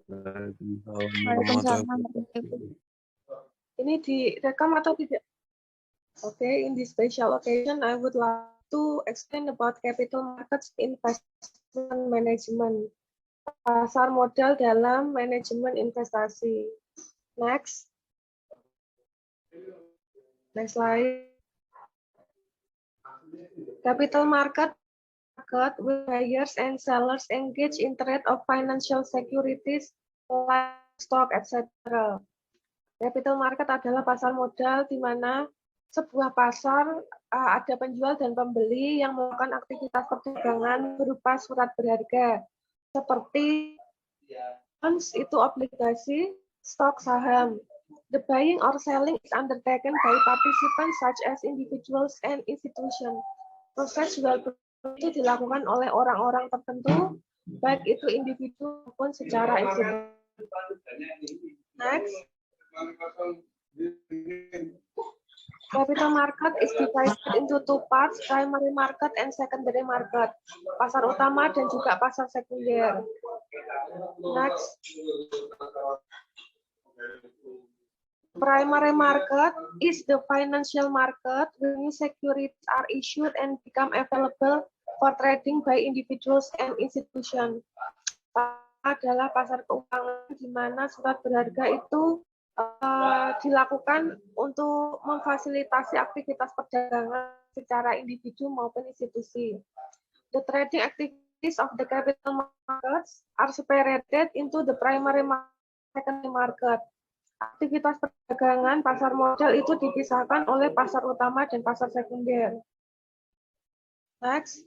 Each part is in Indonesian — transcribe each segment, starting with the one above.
Waalaikumsalam warahmatullahi Waalaikumsalam. wabarakatuh. Ini direkam atau tidak? Okay, in this special occasion, I would like to explain about capital markets investment management. Pasar modal dalam manajemen investasi. Next. Next slide. Capital market where buyers and sellers engage in trade of financial securities like stock, etc. Capital market adalah pasar modal di mana sebuah pasar ada penjual dan pembeli yang melakukan aktivitas perdagangan berupa surat berharga seperti bonds itu obligasi, stok saham. The buying or selling is undertaken by participants such as individuals and institutions. Proses jual beli itu dilakukan oleh orang-orang tertentu, baik itu individu maupun secara institusi. Next. Capital market is divided into two parts, primary market and secondary market. Pasar utama dan juga pasar sekunder. Next. Primary market is the financial market when new securities are issued and become available for trading by individuals and institutions. Adalah pasar keuangan di mana surat berharga itu dilakukan untuk memfasilitasi aktivitas perdagangan secara individu maupun institusi. The trading activities of the capital markets are separated into the primary market and secondary market. Aktivitas perdagangan pasar modal itu dipisahkan oleh pasar utama dan pasar sekunder. Next.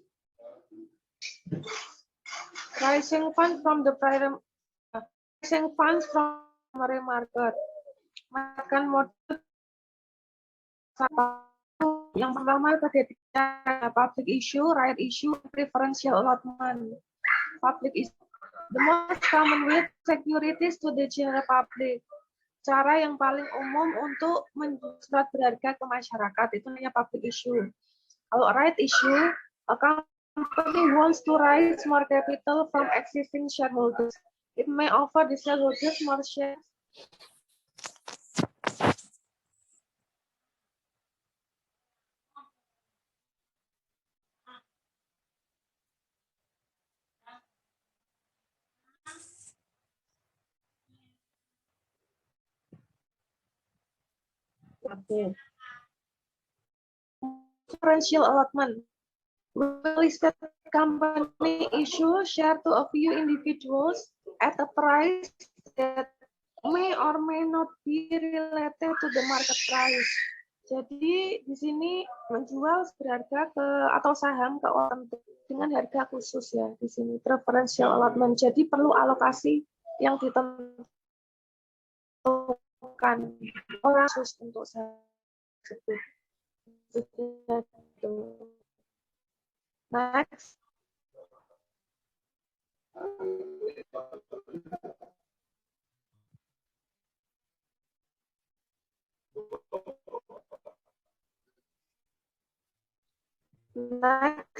Raising funds from the primary market. Makan modal yang pertama tadi public issue, right issue, preferential allotment. Public issue. The most common way securities to the general public. Cara yang paling umum untuk menjual surat berharga ke masyarakat itu namanya public issue. Kalau right issue, a company wants to raise more capital from existing shareholders. It may offer the shareholders more shares. Okay. Preferential allotment. Listed company issue share to a few individuals at a price that may or may not be related to the market price. Jadi di sini menjual berharga ke atau saham ke orang dengan harga khusus ya di sini preferential allotment. Jadi perlu alokasi yang ditentukan orang khusus untuk saham tersebut. Next. Next.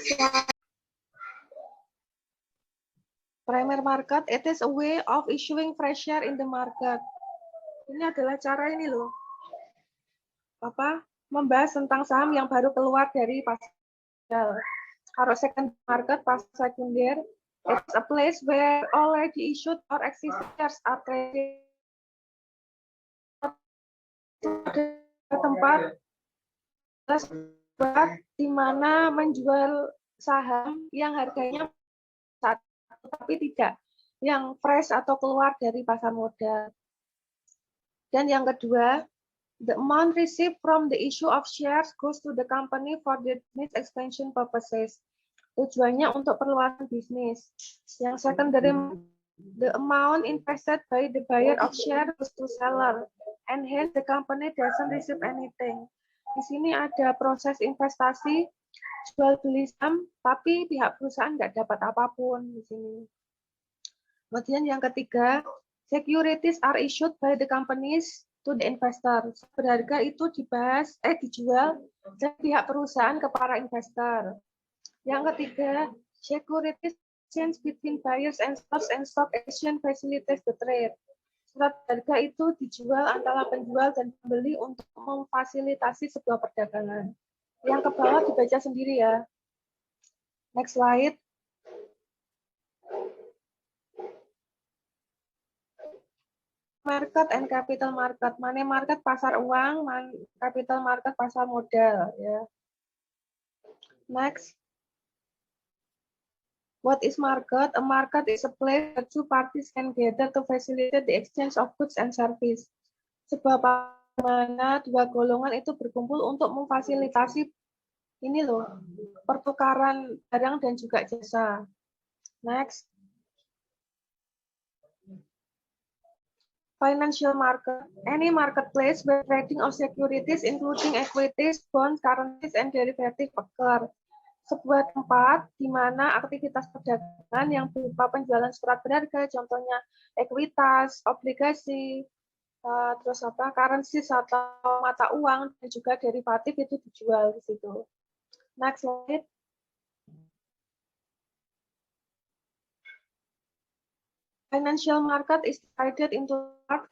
Primary market, it is a way of issuing fresh share in the market. Ini adalah cara ini loh. Membahas tentang saham yang baru keluar dari pasar. Kalau second market, pasar sekunder, it's a place where already issued or existing shares are traded. Tempat di mana menjual saham yang harganya satu, tapi tidak yang fresh atau keluar dari pasar modal. Dan yang kedua, the amount received from the issue of shares goes to the company for the business expansion purposes. Tujuannya untuk perluasan bisnis. Yang secondary, the amount invested by the buyer of share goes to seller, and hence the company doesn't receive anything. Di sini ada proses investasi, jual beli saham, tapi pihak perusahaan nggak dapat apapun di sini. Kemudian yang ketiga, securities are issued by the companies to the investor. Berharga itu dijual dari pihak perusahaan ke para investor. Yang ketiga, securities exchange between buyers and sellers and stock exchange facilitates the trade. Surat harga itu dijual antara penjual dan pembeli untuk memfasilitasi sebuah perdagangan. Yang ke bawah dibaca sendiri ya. Next slide. Market and capital market. Money market pasar uang, capital market pasar modal ya. Next. What is market? A market is a place where two parties can gather to facilitate the exchange of goods and service. Sebuah mana dua golongan itu berkumpul untuk memfasilitasi ini loh, pertukaran barang dan juga jasa. Next. Financial market. Any marketplace where trading of securities including equities, bonds, currencies, and derivatives occur. Sebuah tempat di mana aktivitas perdagangan yang berupa penjualan surat berharga, contohnya ekuitas, obligasi, terus apa, currencies atau mata uang dan juga derivatif itu dijual di situ. Next slide. Financial market is divided into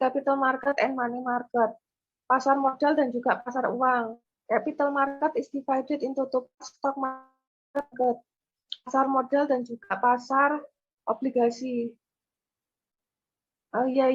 capital market and money market. Pasar modal dan juga pasar uang. Capital market is divided into two stock market. Pasar modal dan juga pasar obligasi. Oh iya,